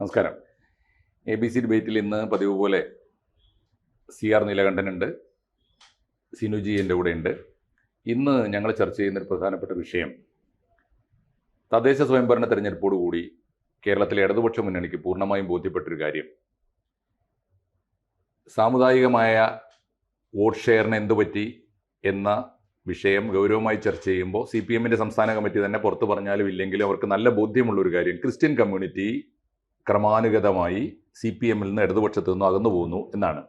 നമസ്കാരം. ABC ഡിബേറ്റിൽ ഇന്ന് പതിവ് പോലെ CR നീലകണ്ഠനുണ്ട്, സിനുജി എൻ്റെ കൂടെ ഉണ്ട്. ഇന്ന് ഞങ്ങൾ ചർച്ച ചെയ്യുന്നൊരു പ്രധാനപ്പെട്ട വിഷയം, തദ്ദേശ സ്വയംഭരണ തെരഞ്ഞെടുപ്പോടുകൂടി കേരളത്തിലെ ഇടതുപക്ഷ മുന്നണിക്ക് പൂർണ്ണമായും ബോധ്യപ്പെട്ടൊരു കാര്യം, സാമുദായികമായ വോട്ട് ഷെയറിന് എന്തു പറ്റി എന്ന വിഷയം ഗൗരവമായി ചർച്ച ചെയ്യുമ്പോൾ CPM-ൻ്റെ സംസ്ഥാന കമ്മിറ്റി തന്നെ പുറത്ത് പറഞ്ഞാലും ഇല്ലെങ്കിലും അവർക്ക് നല്ല ബോധ്യമുള്ളൊരു കാര്യം, ക്രിസ്ത്യൻ കമ്മ്യൂണിറ്റി ക്രമാനുഗതമായി CPM-ൽ നിന്ന് ഇടതുപക്ഷത്തു നിന്നും അകന്നു പോകുന്നു എന്നാണ്.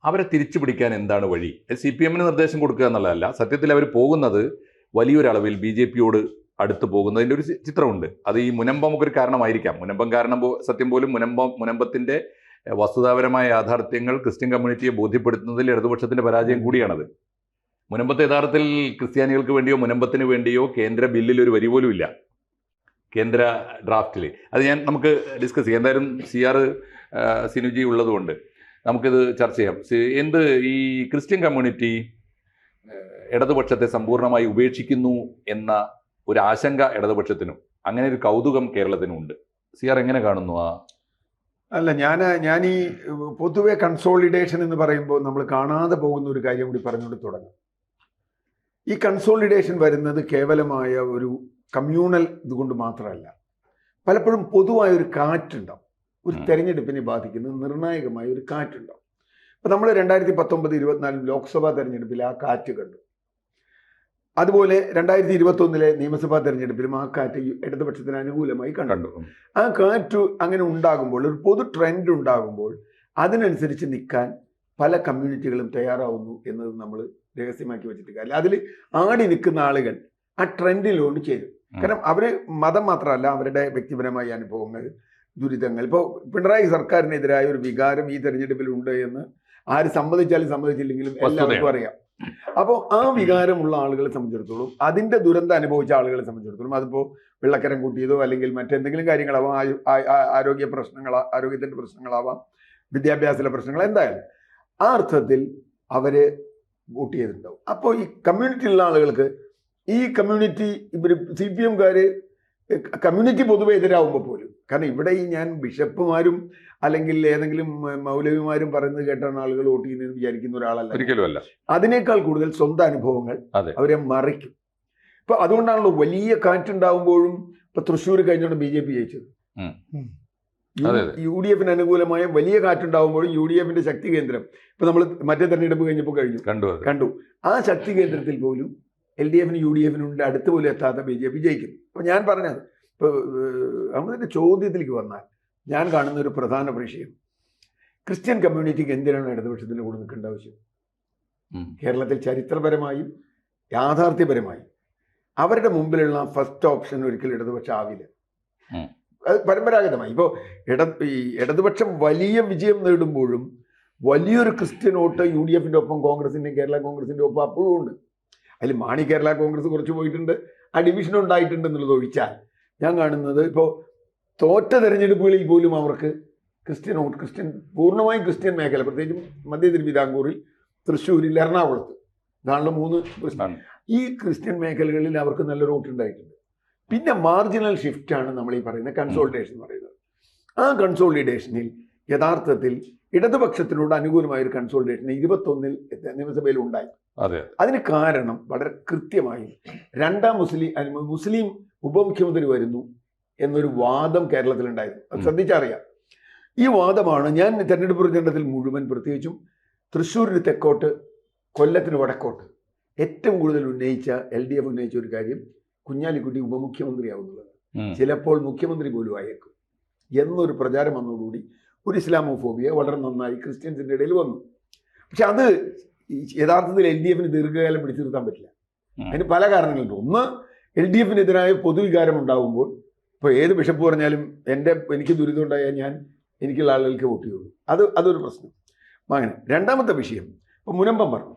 അവരെ തിരിച്ചു പിടിക്കാൻ എന്താണ് വഴി? CPM-ന് നിർദ്ദേശം കൊടുക്കുക എന്നുള്ളതല്ല, സത്യത്തിൽ അവർ പോകുന്നത് വലിയൊരളവിൽ BJP-യോട് അടുത്ത് പോകുന്നതിൻ്റെ ഒരു ചിത്രമുണ്ട്. അത് ഈ മുനമ്പം ഒരു കാരണമായിരിക്കാം. മുനമ്പം കാരണം സത്യം പോലും മുനമ്പത്തിൻ്റെ വസ്തുതാപരമായ യാഥാർത്ഥ്യങ്ങൾ ക്രിസ്ത്യൻ കമ്മ്യൂണിറ്റിയെ ബോധ്യപ്പെടുത്തുന്നതിൽ ഇടതുപക്ഷത്തിൻ്റെ പരാജയം കൂടിയാണത്. മുനമ്പത്തെ യഥാർത്ഥത്തിൽ ക്രിസ്ത്യാനികൾക്ക് വേണ്ടിയോ മുനമ്പത്തിന് വേണ്ടിയോ കേന്ദ്ര ബില്ലിൽ ഒരു വരി പോലും ഇല്ല, കേന്ദ്ര ഡ്രാഫ്റ്റിൽ. അത് നമുക്ക് ഡിസ്കസ് ചെയ്യാം. എന്തായാലും CR സിനുജി ഉള്ളതുകൊണ്ട് നമുക്കിത് ചർച്ച ചെയ്യാം. ഈ ക്രിസ്ത്യൻ കമ്മ്യൂണിറ്റി ഇടതുപക്ഷത്തെ സമ്പൂർണ്ണമായി ഉപേക്ഷിക്കുന്നു എന്ന ഒരു ആശങ്ക ഇടതുപക്ഷത്തിനും അങ്ങനെ ഒരു കൗതുകം കേരളത്തിനും ഉണ്ട്. CR എങ്ങനെ കാണുന്നു? അല്ല, ഞാൻ ഈ പൊതുവെ കൺസോളിഡേഷൻ എന്ന് പറയുമ്പോൾ നമ്മൾ കാണാതെ പോകുന്ന ഒരു കാര്യം കൂടി പറഞ്ഞുകൊണ്ട് തുടങ്ങും. ഈ കൺസോളിഡേഷൻ വരുന്നത് കേവലമായ ഒരു കമ്മ്യൂണൽ ഇതുകൊണ്ട് മാത്രമല്ല, പലപ്പോഴും പൊതുവായ ഒരു കാറ്റുണ്ടാവും. ഒരു തെരഞ്ഞെടുപ്പിനെ ബാധിക്കുന്ന നിർണായകമായ ഒരു കാറ്റുണ്ടാവും. ഇപ്പം നമ്മൾ 2019-24 ലോക്സഭാ തെരഞ്ഞെടുപ്പിൽ ആ കാറ്റ് കണ്ടു. അതുപോലെ 2021 നിയമസഭാ തെരഞ്ഞെടുപ്പിലും ആ കാറ്റ് ഇടതുപക്ഷത്തിന് അനുകൂലമായി കണ്ടു. ആ കാറ്റ് അങ്ങനെ ഉണ്ടാകുമ്പോൾ, ഒരു പൊതു ട്രെൻഡ് ഉണ്ടാകുമ്പോൾ അതിനനുസരിച്ച് നിൽക്കാൻ പല കമ്മ്യൂണിറ്റികളും തയ്യാറാവുന്നു എന്നത് നമ്മൾ രഹസ്യമാക്കി വെച്ചിട്ട് കാര്യമില്ല. അതിൽ ആടി നിൽക്കുന്ന ആളുകൾ ആ ട്രെൻഡിലോട്ട് ചേരും. കാരണം അവർ മതം മാത്രമല്ല, അവരുടെ വ്യക്തിപരമായ അനുഭവങ്ങൾ, ദുരിതങ്ങൾ. ഇപ്പോൾ പിണറായി സർക്കാരിനെതിരായ ഒരു വികാരം ഈ തെരഞ്ഞെടുപ്പിൽ ഉണ്ട് എന്ന് ആര് സമ്മതിച്ചാലും സമ്മതിച്ചില്ലെങ്കിലും എല്ലാവർക്കും അറിയാം. അപ്പോൾ ആ വികാരമുള്ള ആളുകളെ സംബന്ധിച്ചിടത്തോളം, അതിൻ്റെ ദുരന്തം അനുഭവിച്ച ആളുകളെ സംബന്ധിച്ചിടത്തോളം, അതിപ്പോൾ വെള്ളക്കരം കൂട്ടിയതോ അല്ലെങ്കിൽ മറ്റെന്തെങ്കിലും കാര്യങ്ങളാവാം, ആരോഗ്യത്തിൻ്റെ പ്രശ്നങ്ങളാവാം, വിദ്യാഭ്യാസത്തിലെ പ്രശ്നങ്ങൾ, എന്തായാലും ആ അർത്ഥത്തിൽ അവർ വോട്ട് ചെയ്തിട്ടുണ്ടാവും. അപ്പോൾ ഈ കമ്മ്യൂണിറ്റിയിലുള്ള ആളുകൾക്ക് ഈ കമ്മ്യൂണിറ്റി ഇവർ CPM-കാർ കമ്മ്യൂണിറ്റി പൊതുവെ എതിരാകുമ്പോൾ പോലും, കാരണം ഇവിടെ ഈ ഞാൻ ബിഷപ്പുമാരും അല്ലെങ്കിൽ ഏതെങ്കിലും മൗലവിമാരും പറയുന്നത് കേട്ടാണ് ആളുകൾ വോട്ട് ചെയ്യുന്നതെന്ന് വിചാരിക്കുന്ന ഒരാളല്ല, ഒരിക്കലുമല്ല. അതിനേക്കാൾ കൂടുതൽ സ്വന്തം അനുഭവങ്ങൾ അവരെ മറിക്കും. ഇപ്പൊ അതുകൊണ്ടാണല്ലോ വലിയ കാറ്റുണ്ടാകുമ്പോഴും ഇപ്പൊ തൃശ്ശൂർ കഴിഞ്ഞോണ്ട് BJP ജയിച്ചത്. UDF-ന് അനുകൂലമായ വലിയ കാറ്റുണ്ടാകുമ്പോഴും UDF-ന്റെ ശക്തി കേന്ദ്രം ഇപ്പൊ നമ്മൾ മറ്റേ തെരഞ്ഞെടുപ്പ് കഴിഞ്ഞപ്പോൾ കണ്ടു. ആ ശക്തി കേന്ദ്രത്തിൽ പോലും LDF-നും UDF-നും അടുത്ത് പോലും എത്താത്ത BJP ജയിക്കും. അപ്പോൾ ഞാൻ പറഞ്ഞത്, ഇപ്പോൾ അഹമ്മദിൻ്റെ ചോദ്യത്തിലേക്ക് വന്നാൽ ഞാൻ കാണുന്ന ഒരു പ്രധാന വിഷയം, ക്രിസ്ത്യൻ കമ്മ്യൂണിറ്റിക്ക് എന്തിനാണ് ഇടതുപക്ഷത്തിൻ്റെ കൂടെ നിൽക്കേണ്ട ആവശ്യം? കേരളത്തിൽ ചരിത്രപരമായും യാഥാർത്ഥ്യപരമായും അവരുടെ മുമ്പിലുള്ള ഫസ്റ്റ് ഓപ്ഷൻ ഒരിക്കലും ഇടതുപക്ഷം ആവില്ല. അത് പരമ്പരാഗതമായി ഇപ്പോൾ ഇടതുപക്ഷം വലിയ വിജയം നേടുമ്പോഴും വലിയൊരു ക്രിസ്ത്യൻ വോട്ട് UDF-ന്റെ ഒപ്പം കോൺഗ്രസിൻ്റെയും കേരള കോൺഗ്രസിൻ്റെ ഒപ്പം അപ്പോഴും ഉണ്ട്. അതിൽ മാണി കേരള കോൺഗ്രസ് കുറച്ച് പോയിട്ടുണ്ട്, ആ ഡിവിഷൻ ഉണ്ടായിട്ടുണ്ട് എന്നുള്ളത് ഒഴിച്ചാൽ ഞാൻ കാണുന്നത് ഇപ്പോൾ തോറ്റ തെരഞ്ഞെടുപ്പുകളിൽ പോലും അവർക്ക് പൂർണ്ണമായും ക്രിസ്ത്യൻ മേഖല, പ്രത്യേകിച്ചും മധ്യ തിരുവിതാംകൂറിൽ, തൃശ്ശൂരിൽ, എറണാകുളത്ത്, ഇതാണല്ലോ 3 ഈ ക്രിസ്ത്യൻ മേഖലകളിൽ അവർക്ക് നല്ലൊരു വോട്ട് ഉണ്ടായിട്ടുണ്ട്. പിന്നെ മാർജിനൽ ഷിഫ്റ്റാണ് നമ്മൾ ഈ പറയുന്ന കൺസോളിഡേഷൻ എന്ന് പറയുന്നത്. ആ കൺസോളിഡേഷനിൽ യഥാർത്ഥത്തിൽ ഇടതുപക്ഷത്തിനോട് അനുകൂലമായ ഒരു കൺസോളിഡേഷൻ 21 നിയമസഭയിൽ ഉണ്ടായി. അതിന് കാരണം വളരെ കൃത്യമായി രണ്ടാം മുസ്ലിം ഉപമുഖ്യമന്ത്രി വരുന്നു എന്നൊരു വാദം കേരളത്തിലുണ്ടായിരുന്നു. അത് ശ്രദ്ധിച്ചറിയാം. ഈ വാദമാണ് ഞാൻ തെരഞ്ഞെടുപ്പ് പ്രചരണത്തിൽ മുഴുവൻ, പ്രത്യേകിച്ചും തൃശ്ശൂരിന് തെക്കോട്ട്, കൊല്ലത്തിന് വടക്കോട്ട് ഏറ്റവും കൂടുതൽ LDF ഉന്നയിച്ച ഒരു കാര്യം, കുഞ്ഞാലിക്കുട്ടി ഉപമുഖ്യമന്ത്രിയാവുന്നുള്ളത്, ചിലപ്പോൾ മുഖ്യമന്ത്രി പോലും ആയേക്കും എന്നൊരു പ്രചാരം വന്നതോടുകൂടി ഒരു ഇസ്ലാമോഫോബിയ വളരെ നന്നായി ക്രിസ്ത്യൻസിൻ്റെ ഇടയിൽ വന്നു. പക്ഷെ അത് യഥാർത്ഥത്തിൽ LDF-ന് ദീർഘകാലം പിടിച്ചു നിർത്താൻ പറ്റില്ല. അതിന് പല കാരണങ്ങളുണ്ട്. ഒന്ന്, LDF-നെതിരായ പൊതുവികാരം ഉണ്ടാകുമ്പോൾ, ഇപ്പോൾ ഏത് ബിഷപ്പ് പറഞ്ഞാലും എനിക്ക് ദുരിതം ഉണ്ടായാൽ എനിക്കുള്ള ആളുകൾക്ക് വോട്ട് ചെയ്യുള്ളൂ, അതൊരു പ്രശ്നം. അങ്ങനെ രണ്ടാമത്തെ വിഷയം, ഇപ്പോൾ മുനമ്പം പറഞ്ഞു.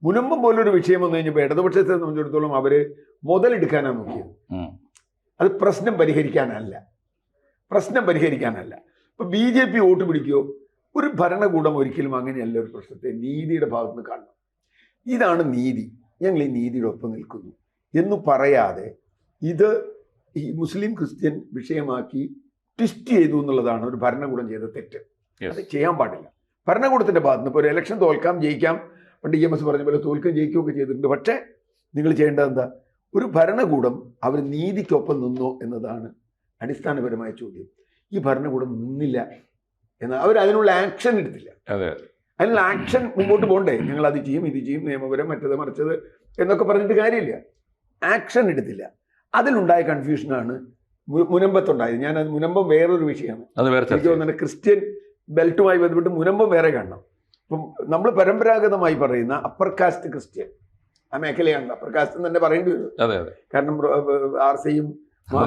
മുനമ്പം പോലൊരു വിഷയം വന്നു കഴിഞ്ഞപ്പോൾ ഇടതുപക്ഷത്തെ സംബന്ധിച്ചിടത്തോളം അവർ മുതലെടുക്കാനാണ് നോക്കിയത്. അത് പ്രശ്നം പരിഹരിക്കാനല്ല. ഇപ്പോൾ BJP വോട്ട് പിടിക്കുകയോ, ഒരു ഭരണകൂടം ഒരിക്കലും അങ്ങനെയല്ല ഒരു പ്രശ്നത്തെ നീതിയുടെ ഭാഗത്തുനിന്ന് കാണണം. ഇതാണ് നീതി, ഞങ്ങൾ ഈ നീതിയുടെ ഒപ്പം നിൽക്കുന്നു എന്ന് പറയാതെ ഇത് ഈ മുസ്ലിം ക്രിസ്ത്യൻ വിഷയമാക്കി ട്വിസ്റ്റ് ചെയ്തു എന്നുള്ളതാണ് ഒരു ഭരണകൂടം ചെയ്ത തെറ്റ്. Yes. അത് ചെയ്യാൻ പാടില്ല. ഭരണകൂടത്തിന്റെ ഭാഗത്ത് നിന്ന് ഇപ്പോൾ ഒരു ഇലക്ഷൻ തോൽക്കാം ജയിക്കാം, പണ്ട് EMS പറഞ്ഞ പോലെ തോൽക്കുകയും ജയിക്കുകയൊക്കെ ചെയ്തിട്ടുണ്ട്. പക്ഷേ നിങ്ങൾ ചെയ്യേണ്ടത് എന്താ? ഒരു ഭരണകൂടം അവർ നീതിക്കൊപ്പം നിന്നോ എന്നതാണ് അടിസ്ഥാനപരമായ ചോദ്യം. ഈ ഭരണകൂടം നിന്നില്ല എന്നാൽ അവർ അതിനുള്ള ആക്ഷൻ എടുത്തില്ല. അതെ, അതിനുള്ള ആക്ഷൻ മുമ്പോട്ട് പോകണ്ടേ? ഞങ്ങൾ അത് ചെയ്യും, ഇത് ചെയ്യും, നിയമപരം മറ്റത് മറിച്ചത് എന്നൊക്കെ പറഞ്ഞിട്ട് കാര്യമില്ല. ആക്ഷൻ എടുത്തില്ല. അതിലുണ്ടായ കൺഫ്യൂഷനാണ് മുനമ്പത്തുണ്ടായത്. ഞാനത് മുനമ്പം വേറൊരു വിഷയമാണ്. എനിക്ക് തോന്നുന്നത് ക്രിസ്ത്യൻ ബെൽറ്റുമായി ബന്ധപ്പെട്ട് മുനമ്പം വേറെ കാണണം. ഇപ്പം നമ്മൾ പരമ്പരാഗതമായി പറയുന്ന അപ്പർ കാസ്റ്റ് ക്രിസ്ത്യൻ ആ മേഖലയാണ്. അപ്പർ കാസ്റ്റ് എന്ന് തന്നെ പറയേണ്ടി വരും. കാരണം ആർസയും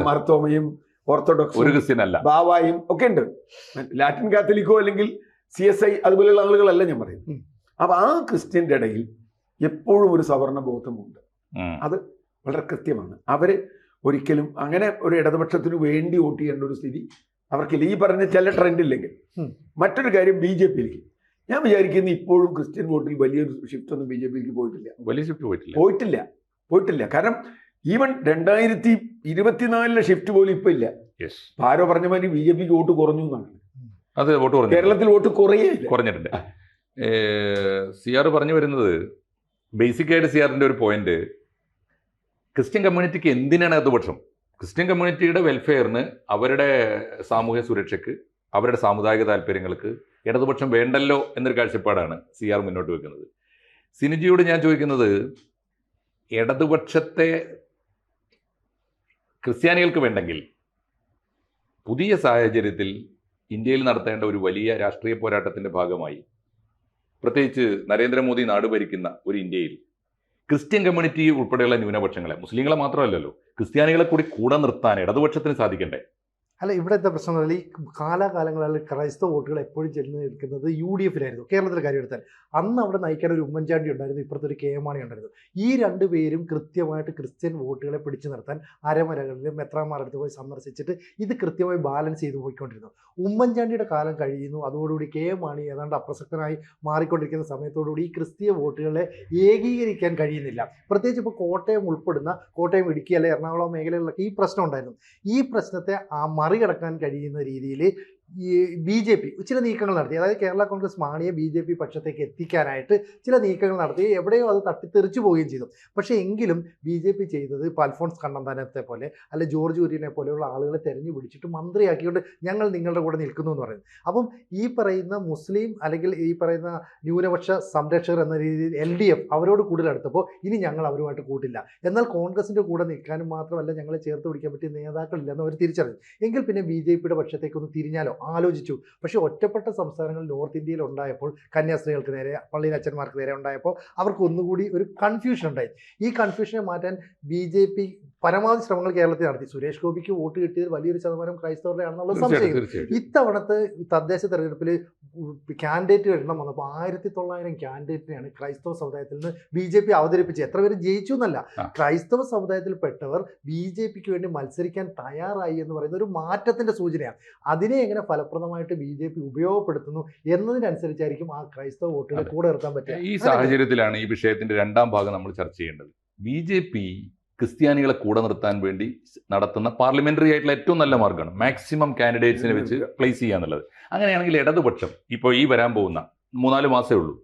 മാർത്തോമയും ഓർത്തഡോക്സും ബാവായും ഒക്കെ ഉണ്ട്. ലാറ്റിൻ കാത്തലിക്കോ അല്ലെങ്കിൽ CSI അതുപോലെയുള്ള ആളുകളല്ല ഞാൻ പറയുന്നത്. അപ്പൊ ആ ക്രിസ്ത്യൻ്റെ ഇടയിൽ എപ്പോഴും ഒരു സവർണ ബോധമുണ്ട്. അത് വളരെ കൃത്യമാണ്. അവര് ഒരിക്കലും അങ്ങനെ ഒരു ഇടതുപക്ഷത്തിന് വേണ്ടി വോട്ട് ചെയ്യേണ്ട ഒരു സ്ഥിതി അവർക്കില്ല. ഈ പറഞ്ഞ ചില ട്രെൻഡ് ഇല്ലെങ്കിൽ. മറ്റൊരു കാര്യം BJPയിലേക്ക് ഞാൻ വിചാരിക്കുന്നത് ഇപ്പോഴും ക്രിസ്ത്യൻ വോട്ടിൽ വലിയൊരു ഷിഫ്റ്റ് ഒന്നും BJPയിലേക്ക് പോയിട്ടില്ല. കാരണം ഈവൻ 2024 ഷിഫ്റ്റ് പോലും ഇപ്പൊ ഇല്ല. ആരോ പറഞ്ഞ മാതിരി BJPക്ക് വോട്ട് കുറഞ്ഞു എന്നാണ്. അത് വോട്ട് കുറഞ്ഞു, കേരളത്തിൽ വോട്ട് കുറഞ്ഞിട്ടുണ്ട്. CR പറഞ്ഞു വരുന്നത് ബേസിക്കായിട്ട് CRന്റെ ഒരു പോയിന്റ്, ക്രിസ്ത്യൻ കമ്മ്യൂണിറ്റിക്ക് എന്തിനാണ് ഇടതുപക്ഷം? ക്രിസ്ത്യൻ കമ്മ്യൂണിറ്റിയുടെ വെൽഫെയറിന്, അവരുടെ സാമൂഹ്യ സുരക്ഷയ്ക്ക്, അവരുടെ സാമുദായിക താല്പര്യങ്ങൾക്ക് ഇടതുപക്ഷം വേണ്ടല്ലോ എന്നൊരു കാഴ്ചപ്പാടാണ് CR മുന്നോട്ട് വെക്കുന്നത്. സിനിജിയോട് ഞാൻ ചോദിക്കുന്നത്, ഇടതുപക്ഷത്തെ ക്രിസ്ത്യാനികൾക്ക് വേണ്ടെങ്കിൽ പുതിയ സാഹചര്യത്തിൽ ഇന്ത്യയിൽ നടത്തേണ്ട ഒരു വലിയ രാഷ്ട്രീയ പോരാട്ടത്തിൻ്റെ ഭാഗമായി, പ്രത്യേകിച്ച് നരേന്ദ്രമോദി നാട് ഭരിക്കുന്ന ഒരു ഇന്ത്യയിൽ ക്രിസ്ത്യൻ കമ്മ്യൂണിറ്റി ഉൾപ്പെടെയുള്ള ന്യൂനപക്ഷങ്ങളെ, മുസ്ലിങ്ങളെ മാത്രമല്ലല്ലോ, ക്രിസ്ത്യാനികളെ കൂടെ നിർത്താൻ ഇടതുപക്ഷത്തിന് സാധിക്കണ്ടേ? അല്ല, ഇവിടുത്തെ പ്രശ്നം എന്ന് പറഞ്ഞാൽ ഈ കാലാകാലങ്ങളിൽ ക്രൈസ്തവ വോട്ടുകൾ എപ്പോഴും ചെന്ന് നിൽക്കുന്നത് UDFിലായിരുന്നു. കേരളത്തിലെ കാര്യം എടുത്താൽ അന്ന് അവിടെ നയിക്കാൻ ഒരു ഉമ്മൻചാണ്ടി ഉണ്ടായിരുന്നു, ഇപ്പുറത്തെ ഒരു KM മാണി ഉണ്ടായിരുന്നു. ഈ രണ്ടുപേരും കൃത്യമായിട്ട് ക്രിസ്ത്യൻ വോട്ടുകളെ പിടിച്ചു നിർത്താൻ അരമരകളിലും മെത്രാന്മാരെടുത്ത് പോയി സന്ദർശിച്ചിട്ട് ഇത് കൃത്യമായി ബാലൻസ് ചെയ്ത് പോയിക്കൊണ്ടിരുന്നു. ഉമ്മൻചാണ്ടിയുടെ കാലം കഴിയുന്നു, അതോടുകൂടി KM മാണി ഏതാണ്ട് അപ്രസക്തനായി മാറിക്കൊണ്ടിരിക്കുന്ന സമയത്തോടുകൂടി ഈ ക്രിസ്തീയ വോട്ടുകളെ ഏകീകരിക്കാൻ കഴിയുന്നില്ല. പ്രത്യേകിച്ച് ഇപ്പോൾ കോട്ടയം ഉൾപ്പെടുന്ന കോട്ടയം, ഇടുക്കി അല്ലെ എറണാകുളം മേഖലകളിലൊക്കെ ഈ പ്രശ്നം ഉണ്ടായിരുന്നു. ഈ പ്രശ്നത്തെ മറികടക്കാൻ കഴിയുന്ന രീതിയിൽ ഈ BJP ചില നീക്കങ്ങൾ നടത്തി. അതായത് കേരള കോൺഗ്രസ് മാണിയെ BJP പക്ഷത്തേക്ക് എത്തിക്കാനായിട്ട് ചില നീക്കങ്ങൾ നടത്തി. എവിടെയോ അത് തട്ടിത്തെറിച്ചു പോവുകയും ചെയ്തു. പക്ഷേ എങ്കിലും BJP ചെയ്തത് ഇപ്പോൾ അൽഫോൺസ് കണ്ണന്താനത്തെ പോലെ അല്ലെ ജോർജ് കുര്യനെ പോലെയുള്ള ആളുകളെ തെരഞ്ഞു പിടിച്ചിട്ട് മന്ത്രിയാക്കിക്കൊണ്ട് ഞങ്ങൾ നിങ്ങളുടെ കൂടെ നിൽക്കുന്നു എന്ന് പറയുന്നത്. അപ്പം ഈ പറയുന്ന മുസ്ലിം അല്ലെങ്കിൽ ഈ പറയുന്ന ന്യൂനപക്ഷ സംരക്ഷകർ എന്ന രീതിയിൽ LDF അവരോട് കൂടുതൽ അടുത്തപ്പോൾ ഇനി ഞങ്ങൾ അവരുമായിട്ട് കൂട്ടില്ല. എന്നാൽ കോൺഗ്രസിൻ്റെ കൂടെ നിൽക്കാനും മാത്രമല്ല ഞങ്ങളെ ചേർത്ത് പിടിക്കാൻ പറ്റിയ നേതാക്കളില്ലെന്ന് അവർ തിരിച്ചറിഞ്ഞു. എങ്കിൽ പിന്നെ BJPയുടെ പക്ഷത്തേക്കൊന്ന് തിരിഞ്ഞാലോ ആലോചിച്ചു. പക്ഷേ ഒറ്റപ്പെട്ട സംസ്ഥാനങ്ങൾ നോർത്ത് ഇന്ത്യയിൽ ഉണ്ടായപ്പോൾ, കന്യാസ്ത്രീകൾക്ക് നേരെ, പള്ളിയിലച്ചന്മാർക്ക് നേരെ ഉണ്ടായപ്പോൾ അവർക്ക് ഒന്നുകൂടി ഒരു കൺഫ്യൂഷൻ ഉണ്ടായി. ഈ കൺഫ്യൂഷനെ മാറ്റാൻ BJP പരമാവധി ശ്രമങ്ങൾ കേരളത്തിൽ നടത്തി. സുരേഷ് ഗോപിക്ക് വോട്ട് കിട്ടിയത് വലിയൊരു ശതമാനം ക്രൈസ്തവരുടെ ആണെന്നുള്ള സംശയം. ഇത്തവണത്തെ തദ്ദേശ തെരഞ്ഞെടുപ്പിൽ കാൻഡിഡേറ്റ് എണ്ണം വന്നപ്പോൾ 1900 കാൻഡിഡേറ്റിനെയാണ് ക്രൈസ്തവ സമുദായത്തിൽ നിന്ന് BJP അവതരിപ്പിച്ചത്. എത്ര പേര് ജയിച്ചു എന്നല്ല, ക്രൈസ്തവ സമുദായത്തിൽപ്പെട്ടവർ BJPക്ക് വേണ്ടി മത്സരിക്കാൻ തയ്യാറായി എന്ന് പറയുന്ന ഒരു മാറ്റത്തിന്റെ സൂചനയാണ്. അതിനെ എങ്ങനെ ഫലപ്രദമായിട്ട് BJP ഉപയോഗപ്പെടുത്തുന്നു എന്നതിനനുസരിച്ചായിരിക്കും ആ ക്രൈസ്തവ വോട്ടുകളെ കൂടെ നിർത്താൻ പറ്റുക. ഈ സാഹചര്യത്തിലാണ് ഈ വിഷയത്തിന്റെ രണ്ടാം ഭാഗം നമ്മൾ ചർച്ച ചെയ്യേണ്ടത്. BJP ക്രിസ്ത്യാനികളെ കൂടെ നിർത്താൻ വേണ്ടി നടത്തുന്ന പാർലമെന്ററി ആയിട്ടുള്ള ഏറ്റവും നല്ല മാർഗ്ഗമാണ് മാക്സിമം കാൻഡിഡേറ്റ്സിനെ വെച്ച് പ്ലേസ് ചെയ്യുക എന്നുള്ളത്. അങ്ങനെയാണെങ്കിൽ ഇടതുപക്ഷം ഇപ്പോൾ ഈ വരാൻ പോകുന്ന 3-4 മാസമേ ഉള്ളൂ,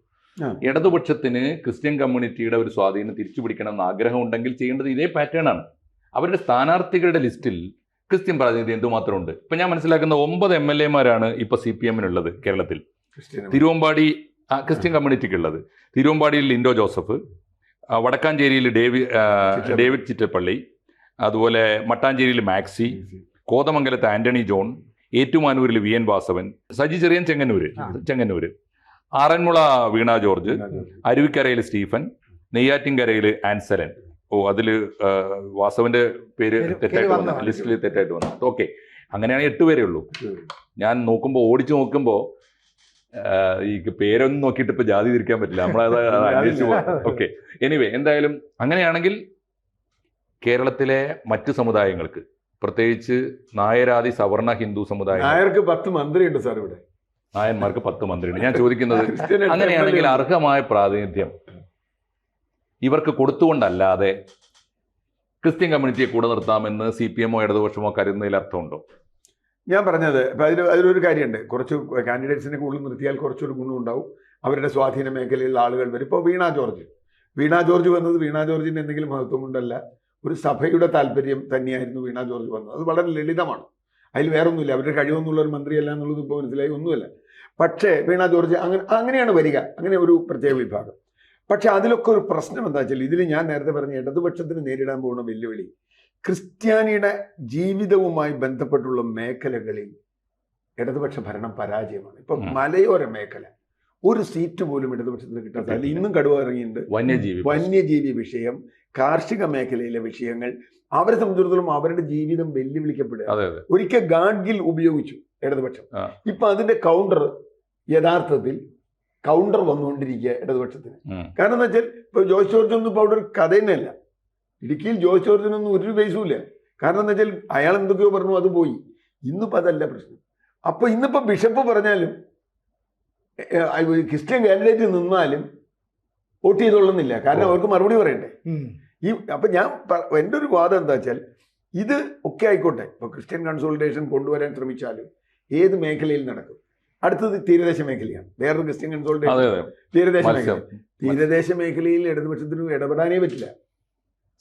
ഇടതുപക്ഷത്തിന് ക്രിസ്ത്യൻ കമ്മ്യൂണിറ്റിയുടെ ഒരു സ്വാധീനം തിരിച്ചു പിടിക്കണമെന്ന് ആഗ്രഹം ഉണ്ടെങ്കിൽ ചെയ്യേണ്ടത് ഇതേ പാറ്റേൺ ആണ്. അവരുടെ സ്ഥാനാർത്ഥികളുടെ ലിസ്റ്റിൽ ക്രിസ്ത്യൻ പ്രാതിനിധ്യം എന്തുമാത്രമുണ്ട്. ഇപ്പം ഞാൻ മനസ്സിലാക്കുന്ന 9 MLA-മാരാണ് ഇപ്പോൾ CPM-നുള്ളത് കേരളത്തിൽ. തിരുവമ്പാടി ക്രിസ്ത്യൻ കമ്മ്യൂണിറ്റിക്കുള്ളത്. തിരുവമ്പാടിയിൽ ലിൻഡോ ജോസഫ്, വടക്കാഞ്ചേരിയിൽ ഡേവിഡ് ചിറ്റപ്പള്ളി, അതുപോലെ മട്ടാഞ്ചേരിയിൽ മാക്സി, കോതമംഗലത്ത് ആന്റണി ജോൺ, ഏറ്റുമാനൂരിൽ VN വാസവൻ, സജി ചെറിയൻ ചെങ്ങന്നൂര്, ആറന്മുള വീണ ജോർജ്, അരുവിക്കരയിൽ സ്റ്റീഫൻ, നെയ്യാറ്റിൻകരയിൽ ആൻസലൻ. അതിൽ വാസവന്റെ പേര് തെറ്റായിട്ട് വന്നു, ലിസ്റ്റിൽ തെറ്റായിട്ട് വന്നു. ഓക്കെ, അങ്ങനെയാണെങ്കിൽ 8 പേരേ ഉള്ളൂ. ഞാൻ ഓടിച്ചു നോക്കുമ്പോൾ ഈ പേരൊന്നും നോക്കിയിട്ട് ഇപ്പൊ ജാതി തിരിക്കാൻ പറ്റില്ല, നമ്മളത് അന്വേഷിച്ചു പോകും. ഓക്കെ, എനിവേ, എന്തായാലും അങ്ങനെയാണെങ്കിൽ കേരളത്തിലെ മറ്റു സമുദായങ്ങൾക്ക്, പ്രത്യേകിച്ച് നായരാദി സവർണ ഹിന്ദു സമുദായം, നായർക്ക് 10 മന്ത്രിയുണ്ട് സാർ ഇവിടെ. നായന്മാർക്ക് 10 മന്ത്രിയുണ്ട്. ഞാൻ ചോദിക്കുന്നത്, അങ്ങനെയാണെങ്കിൽ അർഹമായ പ്രാതിനിധ്യം ഇവർക്ക് കൊടുത്തുകൊണ്ടല്ലാതെ ക്രിസ്ത്യൻ കമ്മ്യൂണിറ്റിയെ കൂടെ നിർത്താമെന്ന് CPM-ഓ ഇടതുപക്ഷമോ കരുതുന്നതിൽ അർത്ഥമുണ്ടോ? ഞാൻ പറഞ്ഞത് ഇപ്പം അതിലൊരു കാര്യമുണ്ട്. കുറച്ച് കാൻഡിഡേറ്റ്സിനെ കൂടുതൽ നിർത്തിയാൽ കുറച്ചൊരു ഗുണമുണ്ടാവും. അവരുടെ സ്വാധീന മേഖലയിലുള്ള ആളുകൾ വരും. ഇപ്പോൾ വീണ ജോർജ് വന്നത് വീണ ജോർജിൻ്റെ എന്തെങ്കിലും മഹത്വം കൊണ്ടല്ല, ഒരു സഭയുടെ താല്പര്യം തന്നെയായിരുന്നു വീണ ജോർജ് വന്നത്. അത് വളരെ ലളിതമാണ്, അതിൽ വേറൊന്നുമില്ല. അവരുടെ കഴിവൊന്നുള്ള ഒരു മന്ത്രിയല്ല എന്നുള്ളത് ഇപ്പോൾ മനസ്സിലായി, ഒന്നുമല്ല. പക്ഷേ വീണ ജോർജ് അങ്ങനെയാണ് വരിക, അങ്ങനെ ഒരു പ്രത്യേക വിഭാഗം. പക്ഷെ അതിലൊക്കെ ഒരു പ്രശ്നം എന്താ വെച്ചാൽ, ഇതിൽ ഞാൻ നേരത്തെ പറഞ്ഞ ഇടതുപക്ഷത്തിന് നേരിടാൻ പോകുന്ന വെല്ലുവിളി ക്രിസ്ത്യാനിയുടെ ജീവിതവുമായി ബന്ധപ്പെട്ടുള്ള മേഖലകളിൽ ഇടതുപക്ഷ ഭരണം പരാജയമാണ്. ഇപ്പം മലയോര മേഖല ഒരു സീറ്റ് പോലും ഇടതുപക്ഷത്തിന് കിട്ടാത്ത, ഇന്നും കടുവ ഇറങ്ങിയിട്ടുണ്ട്. വന്യജീവി വിഷയം, കാർഷിക മേഖലയിലെ വിഷയങ്ങൾ, അവരെ സംബന്ധിച്ചിടത്തോളം അവരുടെ ജീവിതം വെല്ലുവിളിക്കപ്പെടുക. ഒരിക്കൽ ഗാഡ്ഗിൽ ഉപയോഗിച്ചു ഇടതുപക്ഷം, ഇപ്പൊ അതിന്റെ യഥാർത്ഥത്തിൽ കൗണ്ടർ വന്നുകൊണ്ടിരിക്കുക ഇടതുപക്ഷത്തിന്. കാരണം എന്താ വെച്ചാൽ ഇപ്പൊ ജോയ്സ് ജോർജ് ഒന്നും ഇപ്പൊ അവിടെ ഒരു കഥ തന്നെയല്ല. ഇടുക്കിയിൽ ജോയ്സ് ജോർജിനൊന്നും ഒരു ബേസുമില്ല. കാരണം എന്താ വെച്ചാൽ അയാൾ എന്തൊക്കെയോ പറഞ്ഞു, അത് പോയി. ഇന്നിപ്പോൾ അതല്ല പ്രശ്നം. അപ്പൊ ഇന്നിപ്പോ ബിഷപ്പ് പറഞ്ഞാലും ക്രിസ്ത്യൻ കാൻഡിഡേറ്റ് നിന്നാലും വോട്ട് ചെയ്തോളുന്നില്ല. കാരണം അവർക്ക് മറുപടി പറയണ്ടേ. അപ്പൊ എൻ്റെ ഒരു വാദം എന്താ വെച്ചാൽ, ഇത് ഒക്കെ ആയിക്കോട്ടെ, ഇപ്പൊ ക്രിസ്ത്യൻ കൺസോളിഡേഷൻ കൊണ്ടുവരാൻ ശ്രമിച്ചാലും ഏത് മേഖലയിൽ നടക്കും? അടുത്തത് തീരദേശ മേഖലയാണ്. വേറൊരു ക്രിസ്ത്യൻ കൺസോളിഡേഷൻ തീരദേശ മേഖലയിൽ ഇടതുപക്ഷത്തിന് ഇടപെടാനേ പറ്റില്ല.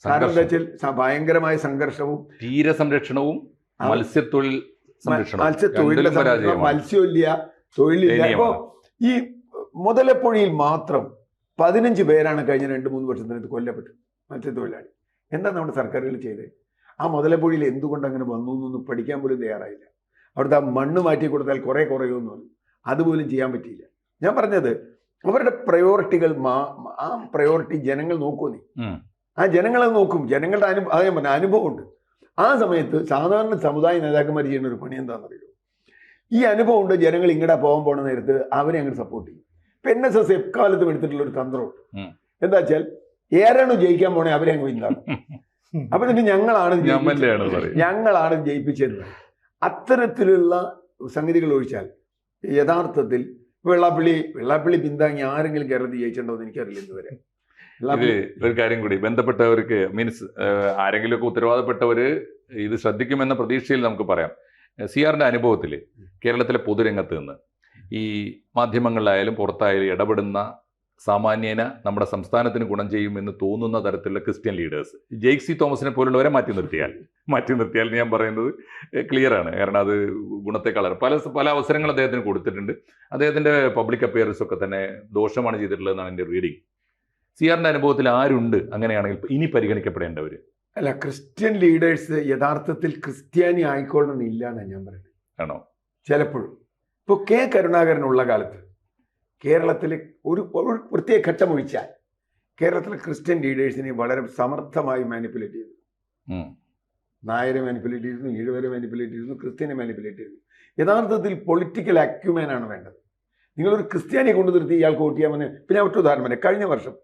കാരണം എന്താ വെച്ചാൽ ഭയങ്കരമായ സംഘർഷവും തീരസംരക്ഷണവും മത്സ്യത്തൊഴിലിന്റെ മത്സ്യമില്ല, തൊഴിലില്ല. അപ്പോ ഈ മുതലപ്പുഴയിൽ മാത്രം 15 പേരാണ് കഴിഞ്ഞ 2-3 വർഷത്തിനകത്ത് കൊല്ലപ്പെട്ടത്, മത്സ്യത്തൊഴിലാളി. എന്താ നമ്മുടെ സർക്കാരുകൾ ചെയ്തത്? ആ മുതലപ്പുഴയിൽ എന്തുകൊണ്ട് അങ്ങനെ വന്നു എന്നൊന്നും പഠിക്കാൻ പോലും തയ്യാറായില്ല. അവിടുത്തെ ആ മണ്ണ് മാറ്റി കൊടുത്താൽ കുറെ കുറയുമെന്ന് പറഞ്ഞു, അതുപോലും ചെയ്യാൻ പറ്റിയില്ല. ഞാൻ പറഞ്ഞത് അവരുടെ പ്രയോറിറ്റികൾ, ആ പ്രയോറിറ്റി ജനങ്ങൾ നോക്കൂന്നേ. ആ ജനങ്ങളെ നോക്കും. ജനങ്ങളുടെ അനുഭവമുണ്ട്. ആ സമയത്ത് സാധാരണ സമുദായ നേതാക്കന്മാർ ചെയ്യുന്ന ഒരു പണി എന്താണെന്നറിയോ? ഈ അനുഭവം ഉണ്ട്, ജനങ്ങൾ ഇങ്ങടെ പോകാൻ നേരത്ത് അവരെ അങ്ങോട്ട് സപ്പോർട്ട് ചെയ്യും. ഇപ്പൊ NSS എക്കാലത്തും എടുത്തിട്ടുള്ള ഒരു തന്ത്രമുണ്ട്. എന്താ വെച്ചാൽ ഏറാണ് ജയിക്കാൻ പോണേ അവരെ അങ്ങ് പിന്താകും. അപ്പൊ എന്നിട്ട് ഞങ്ങളാണ് ജയിപ്പിച്ചത്. അത്തരത്തിലുള്ള സംഗതികൾ ഒഴിച്ചാൽ യഥാർത്ഥത്തിൽ വെള്ളാപ്പള്ളി പിന്താങ്ങി ആരെങ്കിലും കേരളത്തിൽ ജയിച്ചിട്ടുണ്ടോ എന്ന് എനിക്കറിയില്ല ഇതുവരെ. ഒരു കാര്യം കൂടി, ബന്ധപ്പെട്ടവർക്ക് മീൻസ് ആരെങ്കിലും ഒക്കെ ഉത്തരവാദപ്പെട്ടവര് ഇത് ശ്രദ്ധിക്കുമെന്ന പ്രതീക്ഷയിൽ നമുക്ക് പറയാം. CRന്റെ അനുഭവത്തിൽ കേരളത്തിലെ പൊതുരംഗത്ത് നിന്ന് ഈ മാധ്യമങ്ങളിലായാലും പുറത്തായാലും ഇടപെടുന്ന സാമാന്യേന നമ്മുടെ സംസ്ഥാനത്തിന് ഗുണം ചെയ്യുമെന്ന് തോന്നുന്ന തരത്തിലുള്ള ക്രിസ്ത്യൻ ലീഡേഴ്സ്, ജെയ്സി തോമസിനെ പോലുള്ളവരെ മാറ്റി നിർത്തിയാൽ ഞാൻ പറയുന്നത് ക്ലിയറാണ്. കാരണം അത് ഗുണത്തെക്കാൾ പല അവസരങ്ങൾ അദ്ദേഹത്തിന് കൊടുത്തിട്ടുണ്ട്. അദ്ദേഹത്തിൻ്റെ പബ്ലിക് അപ്പിയറൻസ് ഒക്കെ തന്നെ ദോഷമാണ് ചെയ്തിട്ടുള്ളതെന്നാണ് എൻ്റെ റീഡിങ്. CRന്റെ അനുഭവത്തിൽ ആരുണ്ട് അങ്ങനെയാണെങ്കിൽ ഇനി പരിഗണിക്കപ്പെടേണ്ടവർ? അല്ല, ക്രിസ്ത്യൻ ലീഡേഴ്സ് യഥാർത്ഥത്തിൽ ക്രിസ്ത്യാനി ആയിക്കൊള്ളണമെന്നില്ല എന്നാണ് ഞാൻ പറയുന്നത്. ആണോ? ചിലപ്പോഴും. ഇപ്പോൾ K. കരുണാകരനുള്ള കാലത്ത് കേരളത്തിലെ ഒരു പ്രത്യേക ഘട്ടം ഒഴിച്ചാൽ കേരളത്തിലെ ക്രിസ്ത്യൻ ലീഡേഴ്സിനെ വളരെ സമർത്ഥമായി മാനിപ്പുലേറ്റ് ചെയ്തു. നായരെ മാനിപ്പുലേറ്റ് ചെയ്തിരുന്നു, ഈഴവരെ മാനിപ്പുലേറ്റ് ചെയ്തിരുന്നു, ക്രിസ്ത്യനെ മാനിപ്പുലേറ്റ് ചെയ്തു. യഥാർത്ഥത്തിൽ പൊളിറ്റിക്കൽ അക്യുമേനാണ് വേണ്ടത്. നിങ്ങളൊരു ക്രിസ്ത്യാനിയെ കൊണ്ടു നിർത്തി ഇയാൾക്ക് വോട്ട് ചെയ്യാമെന്ന്. പിന്നെ ഒറ്റ ഉദാഹരണം പറയാം.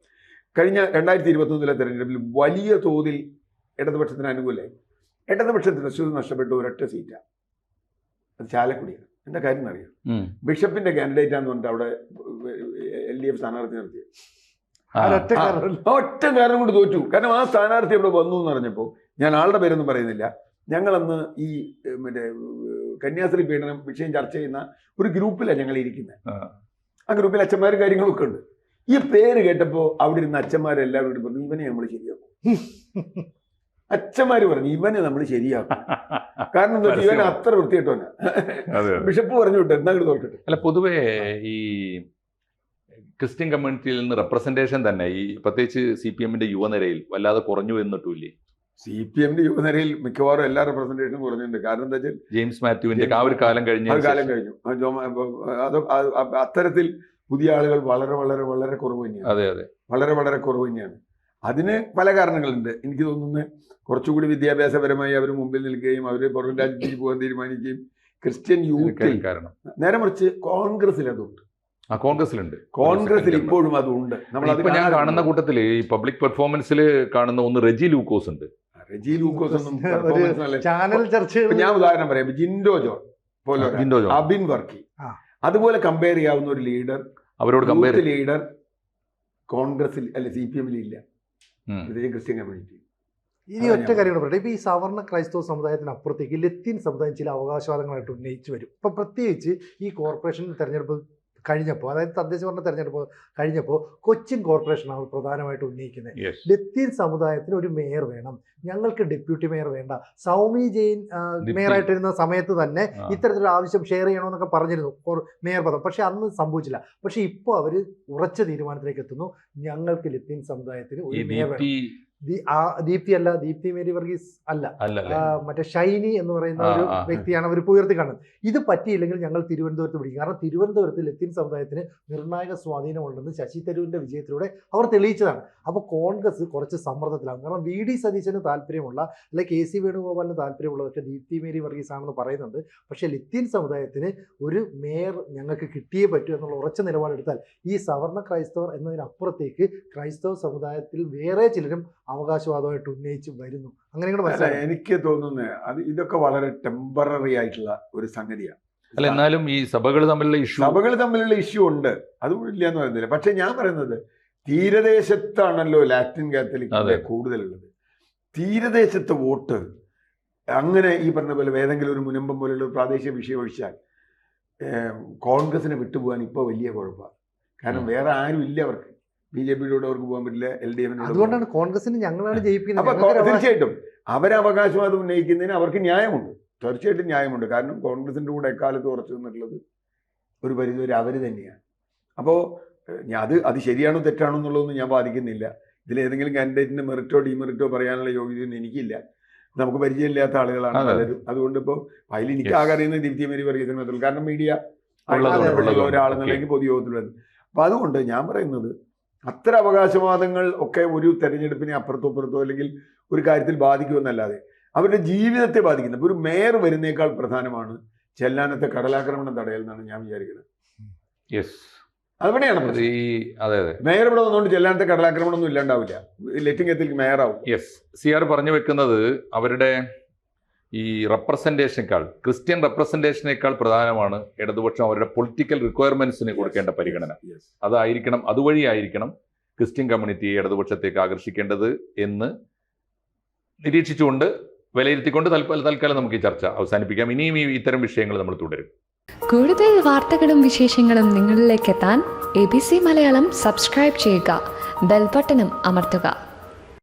കഴിഞ്ഞ 2021 തെരഞ്ഞെടുപ്പിൽ വലിയ തോതിൽ ഇടതുപക്ഷത്തിന് അനുകൂലമായി. ഇടതുപക്ഷത്തിന് തൃശ്ശൂർ നഷ്ടപ്പെട്ട ഒരൊറ്റ സീറ്റാണ്, അത് ചാലക്കുടിയാണ്. എന്താ കാര്യം എന്നറിയാം? ബിഷപ്പിന്റെ കാൻഡിഡേറ്റാന്ന് പറഞ്ഞിട്ട് അവിടെ LDF സ്ഥാനാർത്ഥി നിർത്തിയത്. ഒറ്റ കാരണം കൊണ്ട് തോറ്റു. കാരണം ആ സ്ഥാനാർത്ഥി ഇവിടെ വന്നു എന്ന് പറഞ്ഞപ്പോൾ, ഞാൻ ആളുടെ പേരൊന്നും പറയുന്നില്ല, ഞങ്ങളന്ന് ഈ മറ്റേ കന്യാസ്ത്രീ പീഡനം വിഷയം ചർച്ച ചെയ്യുന്ന ഒരു ഗ്രൂപ്പിലാണ് ഞങ്ങൾ ഇരിക്കുന്നത്. ആ ഗ്രൂപ്പിൽ അച്ഛന്മാരും കാര്യങ്ങളൊക്കെ ഉണ്ട്. ഈ പേര് കേട്ടപ്പോൾ അവിടെ ഇരുന്ന അച്ഛന്മാരെല്ലാവരും പറഞ്ഞു, ഇവനെ നമ്മൾ ശരിയാക്കും. അച്ഛന്മാര് പറഞ്ഞു ഇവനെ നമ്മൾ ശരിയാക്കും. കാരണം എന്താ വെച്ചാൽ ഇവൻ അത്ര വൃത്തിയിട്ടോനാ. ബിഷപ്പ് പറഞ്ഞു വിട്ടു, എന്നാ തോറ്റു. അല്ല, പൊതുവേ ഈ ക്രിസ്ത്യൻ കമ്മ്യൂണിറ്റിയിൽ നിന്ന് റെപ്രസെന്റേഷൻ തന്നെ ഈ പ്രത്യേകിച്ച് CPMന്റെ യുവനിരയിൽ വല്ലാതെ കുറഞ്ഞു എന്നിട്ടില്ലേ? CPMന്റെ യുവനിരയിൽ മിക്കവാറും എല്ലാ റെപ്രസെന്റേഷനും കുറഞ്ഞിട്ടുണ്ട്. കാരണം എന്താ വെച്ചാൽ ജെയിംസ് മാത്യുവിന്റെ ആ ഒരു കാലം കഴിഞ്ഞു. അത് അത്തരത്തിൽ പുതിയ ആളുകൾ വളരെ വളരെ വളരെ കുറവ് തന്നെയാണ്. വളരെ വളരെ കുറവ് തന്നെയാണ്. അതിന് പല കാരണങ്ങളുണ്ട്. എനിക്ക് തോന്നുന്നത് കുറച്ചുകൂടി വിദ്യാഭ്യാസപരമായി അവർ മുമ്പിൽ നിൽക്കുകയും അവർ പുറം രാജ്യത്തേക്ക് പോകാൻ തീരുമാനിക്കുകയും ക്രിസ്ത്യൻ യൂത്തിൽ കാരണം. നേരെ മറിച്ച് കോൺഗ്രസിൽ അതുണ്ട്. കോൺഗ്രസിൽ ഇപ്പോഴും അതുണ്ട്. ഞാൻ കാണുന്ന കൂട്ടത്തിൽ ഈ പബ്ലിക് പെർഫോമൻസിൽ കാണുന്ന ഒന്ന് റെജി ലൂക്കോസ് ഉണ്ട്. റെജി ലൂക്കോസ് ഒന്നും ചാനൽ ചർച്ച. ഞാൻ ഉദാഹരണം പറയാം, ജിൻഡോ ജോൺ പോലെ, അബിൻ വർക്കി, അതുപോലെ കമ്പയർ ചെയ്യാവുന്ന ഒരു ലീഡർ, അവരോട് ലീഡർ കോൺഗ്രസിൽ അല്ലെ CPMൽ ഇല്ല. ക്രിസ്ത്യൻ കമ്മ്യൂണിറ്റി ഇനി ഒറ്റ കാര്യം കൂടെ പറയട്ടെ. ഇപ്പോൾ ഈ സവർണ്ണ ക്രൈസ്തവ സമുദായത്തിന് അപ്പുറത്തേക്ക് ലത്തീൻ സമുദായം ചില അവകാശവാദങ്ങളായിട്ട് ഉന്നയിച്ചു വരും. ഇപ്പം പ്രത്യേകിച്ച് ഈ കോർപ്പറേഷൻ തെരഞ്ഞെടുപ്പ് കഴിഞ്ഞപ്പോൾ, അതായത് തദ്ദേശ ഭരണ തെരഞ്ഞെടുപ്പ് കഴിഞ്ഞപ്പോൾ കൊച്ചിൻ കോർപ്പറേഷനാണ് അവർ പ്രധാനമായിട്ട് ഉന്നയിക്കുന്നത്. ലത്തീൻ സമുദായത്തിന് ഒരു മേയർ വേണം, ഞങ്ങൾക്ക് ഡെപ്യൂട്ടി മേയർ വേണ്ട. സൗമി ജെയിൻ മേയറായിട്ടിരുന്ന സമയത്ത് തന്നെ ഇത്തരത്തിലൊരു ആവശ്യം ഷെയർ ചെയ്യണമെന്നൊക്കെ പറഞ്ഞിരുന്നു മേയർ പദം. പക്ഷെ അന്ന് സംഭവിച്ചില്ല. പക്ഷെ ഇപ്പോൾ അവർ ഉറച്ച തീരുമാനത്തിലേക്ക് എത്തുന്നു, ഞങ്ങൾക്ക് ലത്തീൻ സമുദായത്തിന് ഒരു മേയർ വേണം. ദീപ്തി അല്ല, ദീപ്തി മേരി വർഗീസ് അല്ല, മറ്റേ ഷൈനി എന്ന് പറയുന്ന ഒരു വ്യക്തിയാണ് അവർ ഉയർത്തി കാണുന്നത്. ഇത് പറ്റിയില്ലെങ്കിൽ ഞങ്ങൾ തിരുവനന്തപുരത്ത് പിടിക്കും. കാരണം തിരുവനന്തപുരത്ത് ലത്തീൻ സമുദായത്തിന് നിർണായക സ്വാധീനമുണ്ടെന്ന് ശശി തരൂരിന്റെ വിജയത്തിലൂടെ അവർ തെളിയിച്ചതാണ്. അപ്പോൾ കോൺഗ്രസ് കുറച്ച് സമ്മർദ്ദത്തിലാകും. കാരണം വി ഡി സതീശന് താല്പര്യമുള്ള, അല്ലെങ്കിൽ കെ സി വേണുഗോപാലിന് താല്പര്യമുള്ളതൊക്കെ ദീപ്തി മേരി വർഗീസ് ആണെന്ന് പറയുന്നുണ്ട്. പക്ഷേ ലത്തീൻ സമുദായത്തിന് ഒരു മേയർ ഞങ്ങൾക്ക് കിട്ടിയേ പറ്റൂ എന്നുള്ള ഉറച്ച നിലപാടെടുത്താൽ ഈ സവർണ്ണ ക്രൈസ്തവർ എന്നതിനപ്പുറത്തേക്ക് ക്രൈസ്തവ സമുദായത്തിൽ വേറെ ചിലരും അവകാശവാദമായിട്ട് ഉന്നയിച്ച് വരുന്നു. അങ്ങനെ എനിക്ക് തോന്നുന്നത് ഇതൊക്കെ വളരെ ടെമ്പററി ആയിട്ടുള്ള ഒരു സംഗതിയാണ്. അല്ല, എന്നാലും ഈ സഭകൾ തമ്മിലുള്ള ഇഷ്യൂ ഉണ്ട്, അത് ഇല്ല എന്ന് പറയുന്നില്ല. പക്ഷെ ഞാൻ പറയുന്നത് തീരദേശത്താണല്ലോ ലാറ്റിൻ കാത്തലിക് കൂടുതലുള്ളത്. തീരദേശത്തെ വോട്ട് അങ്ങനെ ഈ പറഞ്ഞ പോലെ ഏതെങ്കിലും ഒരു മുനമ്പം പോലുള്ള പ്രാദേശിക വിഷയം ഒഴിച്ചാൽ കോൺഗ്രസിനെ വിട്ടുപോകാൻ ഇപ്പോൾ വലിയ കുഴപ്പമാണ്. കാരണം വേറെ ആരും ഇല്ല അവർക്ക്. BJP-യോട് അവർക്ക് പോകാൻ പറ്റില്ല, LDF-നോട്. അതുകൊണ്ടാണ് കോൺഗ്രസിന് ഞങ്ങളാണ് ജയിക്കുന്നത്. അപ്പൊ തീർച്ചയായിട്ടും അവരവകാശവാദം ഉന്നയിക്കുന്നതിന് അവർക്ക് ന്യായമുണ്ട്, തീർച്ചയായിട്ടും ന്യായമുണ്ട്. കാരണം കോൺഗ്രസിന്റെ കൂടെ എക്കാലത്ത് ഉറച്ചു നിന്നിട്ടുള്ളത് ഒരു പരിധിവരെ അവർ തന്നെയാണ്. അപ്പോൾ അത് ശരിയാണോ തെറ്റാണോ എന്നുള്ളതൊന്നും ഞാൻ ബാധിക്കുന്നില്ല. ഇതിലേതെങ്കിലും കാൻഡിഡേറ്റിന്റെ മെറിറ്റോ ഡിമെറിറ്റോ പറയാനുള്ള യോഗ്യതയൊന്നും എനിക്കില്ല. നമുക്ക് പരിചയമില്ലാത്ത ആളുകളാണ് പലരും. അതുകൊണ്ട് ഇപ്പോൾ അതിൽ എനിക്ക് ആകെ അറിയുന്നത് ദീപ്തി മേരി വർഗീസിന് മാത്രമല്ല. കാരണം മീഡിയ ഒരാളെന്നുണ്ടെങ്കിൽ പൊതുയോഗത്തിൽ വരുന്നത്. അപ്പം അതുകൊണ്ട് ഞാൻ പറയുന്നത് അത്തരം അവകാശവാദങ്ങൾ ഒക്കെ ഒരു തെരഞ്ഞെടുപ്പിനെ അപ്പുറത്തോ അല്ലെങ്കിൽ ഒരു കാര്യത്തിൽ ബാധിക്കുമെന്നല്ലാതെ അവരുടെ ജീവിതത്തെ ബാധിക്കുന്നത്. ഇപ്പോൾ ഒരു മേയർ വരുന്നേക്കാൾ പ്രധാനമാണ് ചെല്ലാനത്തെ കടലാക്രമണം തടയൽ എന്നാണ് ഞാൻ വിചാരിക്കുന്നത്. അവിടെയാണ് മേയർ ഇവിടെ വന്നുകൊണ്ട് ചെല്ലാനത്തെ കടലാക്രമണം ഒന്നും ഇല്ലാണ്ടാവില്ല. ലെറ്റിംഗത്തിൽ മേയറാവും. CR പറഞ്ഞു വെക്കുന്നത് അവരുടെ ഈ റെപ്രസെന്റേഷനേക്കാൾ, ക്രിസ്ത്യൻ റെപ്രസെന്റേഷനേക്കാൾ പ്രധാനമാണ് ഇടതുപക്ഷം അവരുടെ പൊളിറ്റിക്കൽ റിക്വയർമെന്റ്സിന് കൊടുക്കേണ്ട പരിഗണന. അതായിരിക്കണം, അതുവഴിയായിരിക്കണം ക്രിസ്ത്യൻ കമ്മ്യൂണിറ്റിയെ ഇടതുപക്ഷത്തേക്ക് ആകർഷിക്കേണ്ടത് എന്ന് നിരീക്ഷിച്ചുകൊണ്ട് വിലയിരുത്തിക്കൊണ്ട് തൽക്കാലം നമുക്ക് ഈ ചർച്ച അവസാനിപ്പിക്കാം. ഇനിയും ഇത്തരം വിഷയങ്ങൾ നമ്മൾ തുടരും. കൂടുതൽ വാർത്തകളും വിശേഷങ്ങളും നിങ്ങളിലേക്ക് എത്താൻ ABC മലയാളം സബ്സ്ക്രൈബ് ചെയ്യുക, ബെൽ ബട്ടണും അമർത്തുക.